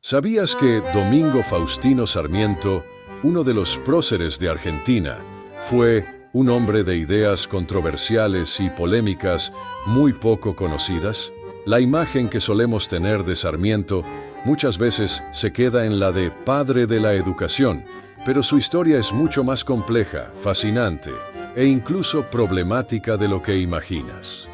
¿Sabías que Domingo Faustino Sarmiento, uno de los próceres de Argentina, fue un hombre de ideas controversiales y polémicas muy poco conocidas? La imagen que solemos tener de Sarmiento muchas veces se queda en la de padre de la educación, pero su historia es mucho más compleja, fascinante e incluso problemática de lo que imaginas.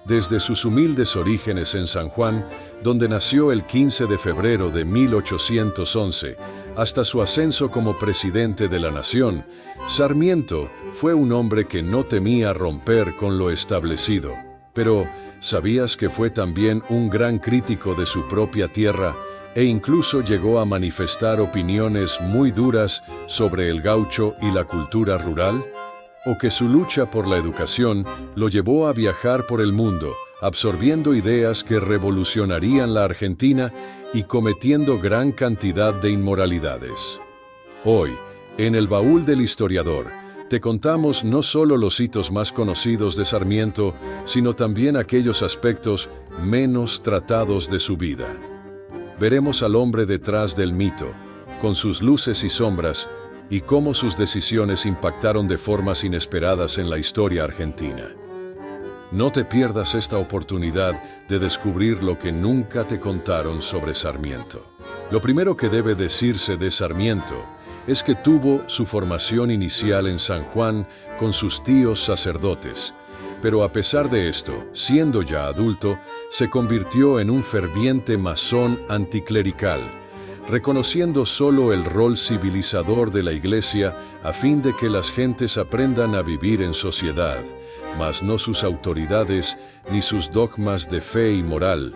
Desde sus humildes orígenes en San Juan, donde nació el 15 de febrero de 1811, hasta su ascenso como presidente de la nación, Sarmiento fue un hombre que no temía romper con lo establecido. Pero, ¿sabías que fue también un gran crítico de su propia tierra e incluso llegó a manifestar opiniones muy duras sobre el gaucho y la cultura rural? ¿O que su lucha por la educación lo llevó a viajar por el mundo, absorbiendo ideas que revolucionarían la Argentina y cometiendo gran cantidad de inmoralidades? Hoy, en el Baúl del Historiador, te contamos no solo los hitos más conocidos de Sarmiento, sino también aquellos aspectos menos tratados de su vida. Veremos al hombre detrás del mito, con sus luces y sombras, y cómo sus decisiones impactaron de formas inesperadas en la historia argentina. No te pierdas esta oportunidad de descubrir lo que nunca te contaron sobre Sarmiento. Lo primero que debe decirse de Sarmiento es que tuvo su formación inicial en San Juan con sus tíos sacerdotes, pero a pesar de esto, siendo ya adulto, se convirtió en un ferviente masón anticlerical, reconociendo solo el rol civilizador de la Iglesia a fin de que las gentes aprendan a vivir en sociedad, mas no sus autoridades ni sus dogmas de fe y moral.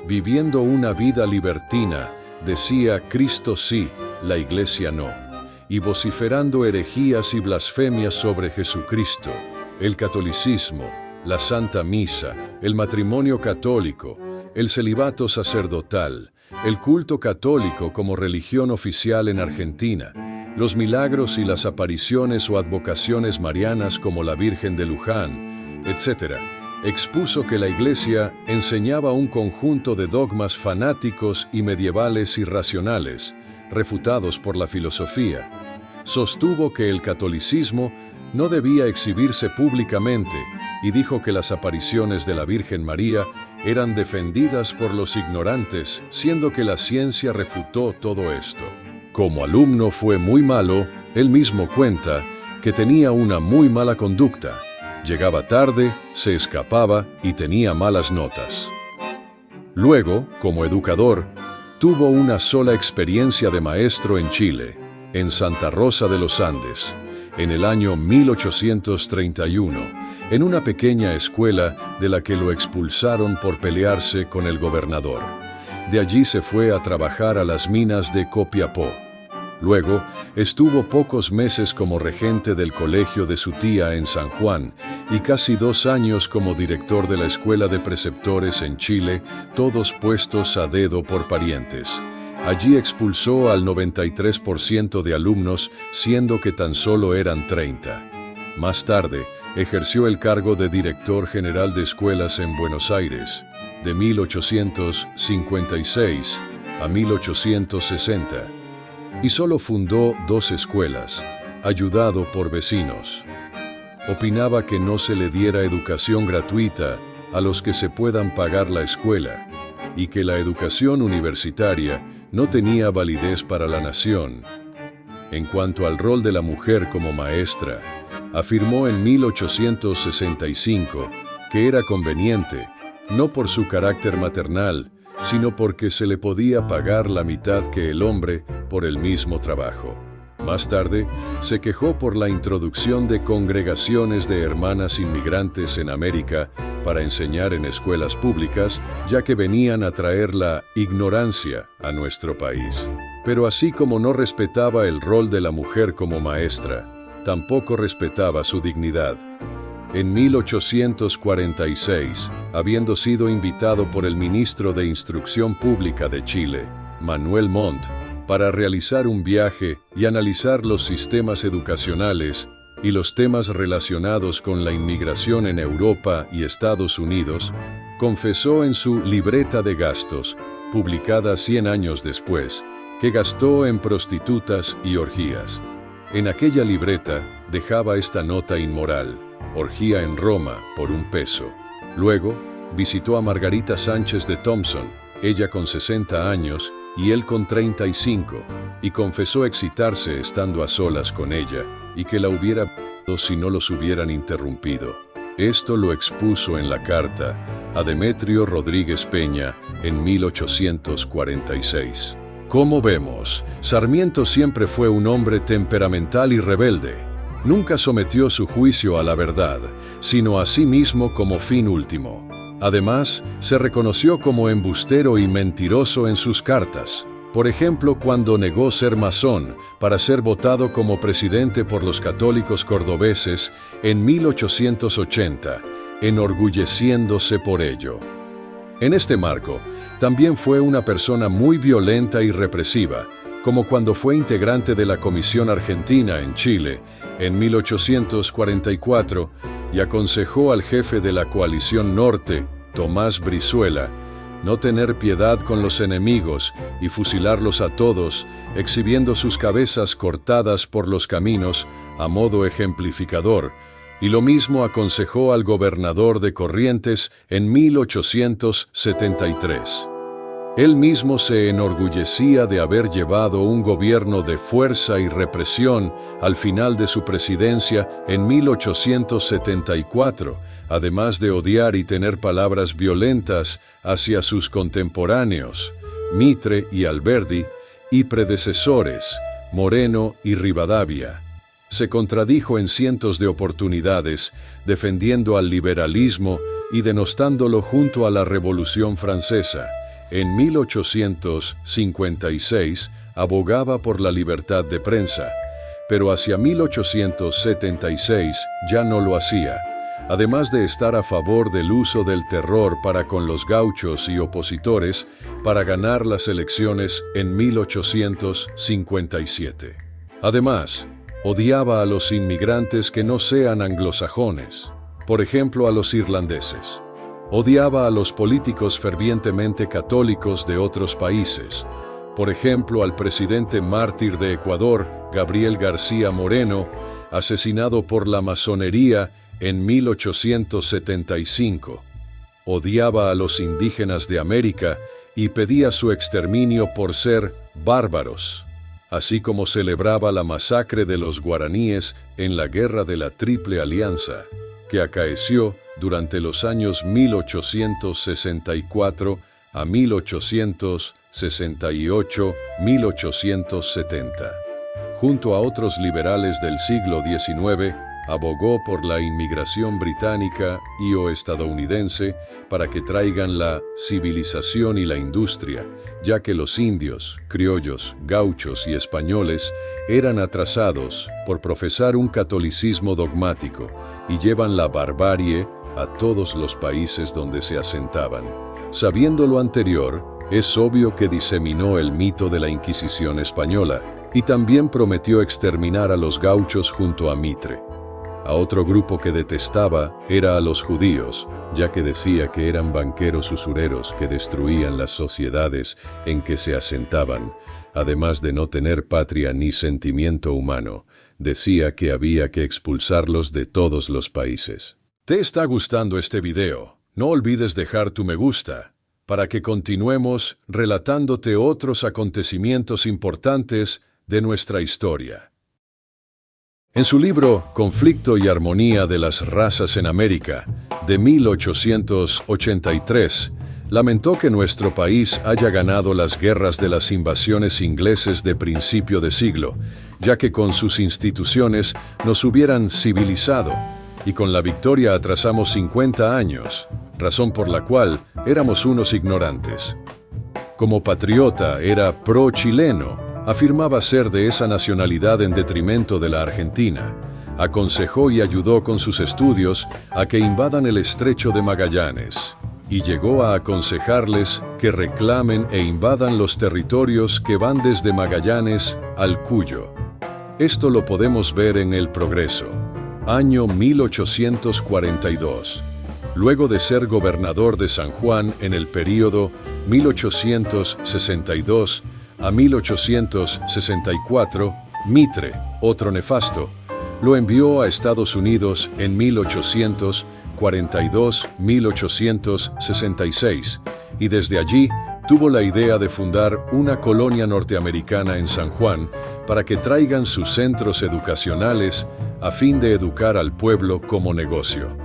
Viviendo una vida libertina, decía Cristo sí, la Iglesia no, y vociferando herejías y blasfemias sobre Jesucristo, el catolicismo, la Santa Misa, el matrimonio católico, el celibato sacerdotal, el culto católico como religión oficial en Argentina, los milagros y las apariciones o advocaciones marianas como la Virgen de Luján, etc., expuso que la Iglesia enseñaba un conjunto de dogmas fanáticos y medievales irracionales, refutados por la filosofía. Sostuvo que el catolicismo no debía exhibirse públicamente y dijo que las apariciones de la Virgen María eran defendidas por los ignorantes, siendo que la ciencia refutó todo esto. Como alumno fue muy malo, él mismo cuenta que tenía una muy mala conducta. Llegaba tarde, se escapaba y tenía malas notas. Luego, como educador, tuvo una sola experiencia de maestro en Chile, en Santa Rosa de los Andes, en el año 1831, en una pequeña escuela de la que lo expulsaron por pelearse con el gobernador. De allí se fue a trabajar a las minas de Copiapó. Luego, estuvo pocos meses como regente del colegio de su tía en San Juan y casi 2 años como director de la Escuela de Preceptores en Chile, todos puestos a dedo por parientes. Allí expulsó al 93% de alumnos, siendo que tan solo eran 30. Más tarde, ejerció el cargo de director general de escuelas en Buenos Aires, de 1856 a 1860, y solo fundó 2 escuelas, ayudado por vecinos. Opinaba que no se le diera educación gratuita a los que se puedan pagar la escuela, y que la educación universitaria no tenía validez para la nación. En cuanto al rol de la mujer como maestra, afirmó en 1865 que era conveniente, no por su carácter maternal, sino porque se le podía pagar la mitad que el hombre por el mismo trabajo. Más tarde, se quejó por la introducción de congregaciones de hermanas inmigrantes en América para enseñar en escuelas públicas, ya que venían a traer la ignorancia a nuestro país. Pero así como no respetaba el rol de la mujer como maestra, tampoco respetaba su dignidad. En 1846, habiendo sido invitado por el ministro de Instrucción Pública de Chile, Manuel Montt, para realizar un viaje y analizar los sistemas educacionales y los temas relacionados con la inmigración en Europa y Estados Unidos, confesó en su libreta de gastos publicada 100 años después, que gastó en prostitutas y orgías. En aquella libreta dejaba esta nota inmoral: orgía en Roma por $1. Luego, visitó a Margarita Sánchez de Thompson, ella con 60 años y él con 35, y confesó excitarse estando a solas con ella, y que la hubiera visto si no los hubieran interrumpido. Esto lo expuso en la carta a Demetrio Rodríguez Peña en 1846. Como vemos, Sarmiento siempre fue un hombre temperamental y rebelde. Nunca sometió su juicio a la verdad, sino a sí mismo como fin último. Además, se reconoció como embustero y mentiroso en sus cartas. Por ejemplo, cuando negó ser masón para ser votado como presidente por los católicos cordobeses en 1880, enorgulleciéndose por ello. En este marco, también fue una persona muy violenta y represiva, como cuando fue integrante de la Comisión Argentina en Chile en 1844 y aconsejó al jefe de la Coalición Norte, Tomás Brizuela, no tener piedad con los enemigos y fusilarlos a todos, exhibiendo sus cabezas cortadas por los caminos a modo ejemplificador, y lo mismo aconsejó al gobernador de Corrientes en 1873. Él mismo se enorgullecía de haber llevado un gobierno de fuerza y represión al final de su presidencia en 1874, además de odiar y tener palabras violentas hacia sus contemporáneos, Mitre y Alberdi, y predecesores, Moreno y Rivadavia. Se contradijo en cientos de oportunidades, defendiendo al liberalismo y denostándolo junto a la Revolución Francesa. En 1856 abogaba por la libertad de prensa, pero hacia 1876 ya no lo hacía, además de estar a favor del uso del terror para con los gauchos y opositores para ganar las elecciones en 1857. Además, odiaba a los inmigrantes que no sean anglosajones, por ejemplo a los irlandeses. Odiaba a los políticos fervientemente católicos de otros países, por ejemplo al presidente mártir de Ecuador, Gabriel García Moreno, asesinado por la masonería en 1875. Odiaba a los indígenas de América y pedía su exterminio por ser bárbaros, así como celebraba la masacre de los guaraníes en la Guerra de la Triple Alianza, que acaeció durante los años 1864 a 1868-1870. Junto a otros liberales del siglo XIX, abogó por la inmigración británica y o estadounidense para que traigan la civilización y la industria, ya que los indios, criollos, gauchos y españoles eran atrasados por profesar un catolicismo dogmático y llevan la barbarie a todos los países donde se asentaban. Sabiendo lo anterior, es obvio que diseminó el mito de la Inquisición española y también prometió exterminar a los gauchos junto a Mitre. A otro grupo que detestaba era a los judíos, ya que decía que eran banqueros usureros que destruían las sociedades en que se asentaban, además de no tener patria ni sentimiento humano. Decía que había que expulsarlos de todos los países. ¿Te está gustando este video? No olvides dejar tu me gusta, para que continuemos relatándote otros acontecimientos importantes de nuestra historia. En su libro Conflicto y Armonía de las Razas en América, de 1883, lamentó que nuestro país haya ganado las guerras de las invasiones ingleses de principio de siglo, ya que con sus instituciones nos hubieran civilizado, y con la victoria atrasamos 50 años, razón por la cual éramos unos ignorantes. Como patriota era pro-chileno, afirmaba ser de esa nacionalidad en detrimento de la Argentina. Aconsejó y ayudó con sus estudios a que invadan el Estrecho de Magallanes, y llegó a aconsejarles que reclamen e invadan los territorios que van desde Magallanes al Cuyo. Esto lo podemos ver en El Progreso, año 1842. Luego de ser gobernador de San Juan en el período 1862 a 1864, Mitre, otro nefasto, lo envió a Estados Unidos en 1842-1866, y desde allí tuvo la idea de fundar una colonia norteamericana en San Juan para que traigan sus centros educacionales a fin de educar al pueblo como negocio.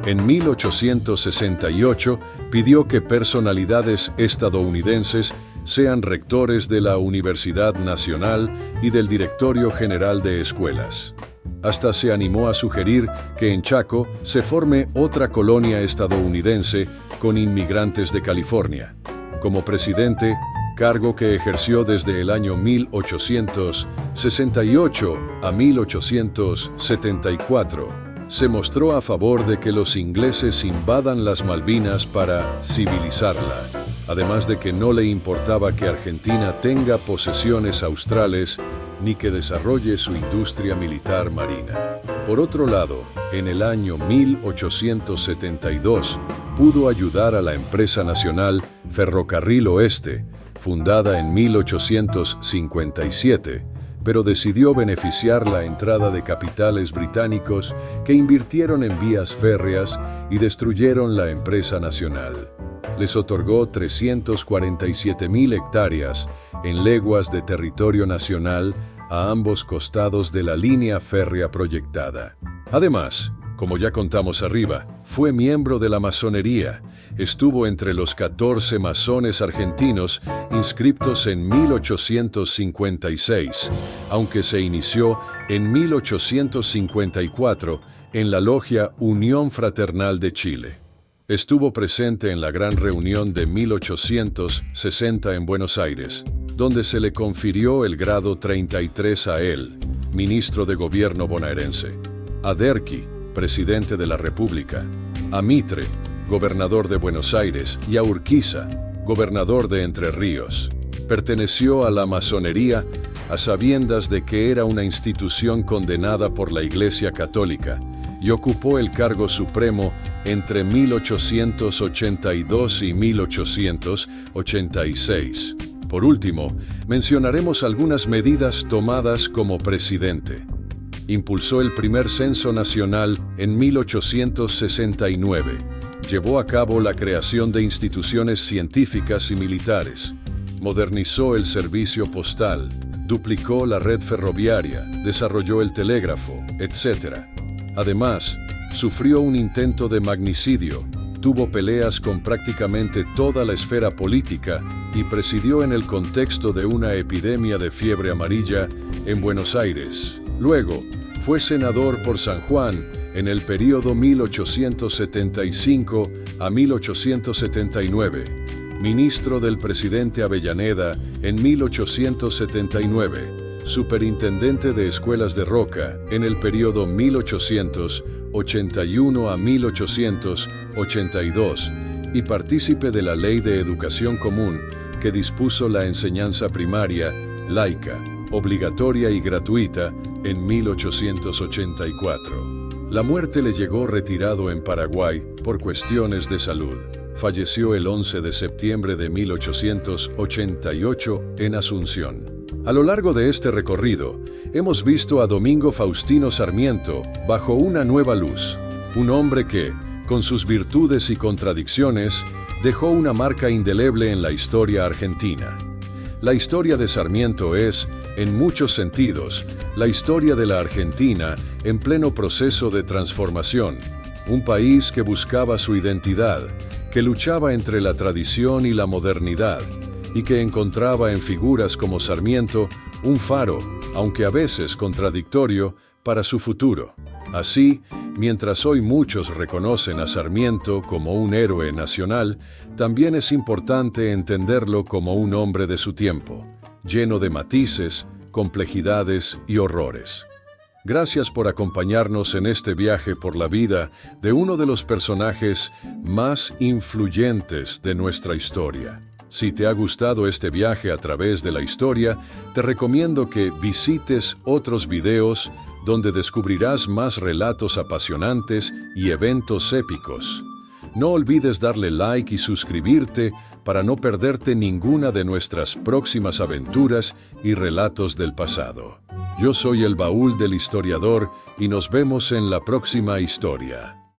En 1868 pidió que personalidades estadounidenses sean rectores de la Universidad Nacional y del Directorio General de Escuelas. Hasta se animó a sugerir que en Chaco se forme otra colonia estadounidense con inmigrantes de California. Como presidente, cargo que ejerció desde el año 1868 a 1874, se mostró a favor de que los ingleses invadan las Malvinas para civilizarla, además de que no le importaba que Argentina tenga posesiones australes ni que desarrolle su industria militar marina. Por otro lado, en el año 1872, pudo ayudar a la empresa nacional Ferrocarril Oeste, fundada en 1857, pero decidió beneficiar la entrada de capitales británicos que invirtieron en vías férreas y destruyeron la empresa nacional. Les otorgó 347.000 hectáreas en leguas de territorio nacional a ambos costados de la línea férrea proyectada. Además, como ya contamos arriba, fue miembro de la masonería. Estuvo entre los 14 masones argentinos inscriptos en 1856, aunque se inició en 1854 en la logia Unión Fraternal de Chile. Estuvo presente en la gran reunión de 1860 en Buenos Aires, donde se le confirió el grado 33 a él, ministro de gobierno bonaerense, a Derqui, presidente de la República, a Mitre, gobernador de Buenos Aires, y a Urquiza, gobernador de Entre Ríos. Perteneció a la masonería a sabiendas de que era una institución condenada por la Iglesia Católica y ocupó el cargo supremo entre 1882 y 1886. Por último, mencionaremos algunas medidas tomadas como presidente. Impulsó el primer censo nacional en 1869. Llevó a cabo la creación de instituciones científicas y militares. Modernizó el servicio postal, duplicó la red ferroviaria, desarrolló el telégrafo, etc. Además, sufrió un intento de magnicidio, tuvo peleas con prácticamente toda la esfera política y presidió en el contexto de una epidemia de fiebre amarilla en Buenos Aires. Luego, fue senador por San Juan en el período 1875 a 1879, ministro del presidente Avellaneda en 1879, superintendente de escuelas de Roca en el período 1881 a 1882 y partícipe de la Ley de Educación Común que dispuso la enseñanza primaria, laica, obligatoria y gratuita en 1884. La muerte le llegó retirado en Paraguay por cuestiones de salud. Falleció el 11 de septiembre de 1888 en Asunción. A lo largo de este recorrido, hemos visto a Domingo Faustino Sarmiento bajo una nueva luz. Un hombre que, con sus virtudes y contradicciones, dejó una marca indeleble en la historia argentina. La historia de Sarmiento es, en muchos sentidos, la historia de la Argentina en pleno proceso de transformación. Un país que buscaba su identidad, que luchaba entre la tradición y la modernidad, y que encontraba en figuras como Sarmiento un faro, aunque a veces contradictorio, para su futuro. Así, mientras hoy muchos reconocen a Sarmiento como un héroe nacional, también es importante entenderlo como un hombre de su tiempo, lleno de matices, complejidades y horrores. Gracias por acompañarnos en este viaje por la vida de uno de los personajes más influyentes de nuestra historia. Si te ha gustado este viaje a través de la historia, te recomiendo que visites otros videos donde descubrirás más relatos apasionantes y eventos épicos. No olvides darle like y suscribirte para no perderte ninguna de nuestras próximas aventuras y relatos del pasado. Yo soy el Baúl del Historiador y nos vemos en la próxima historia.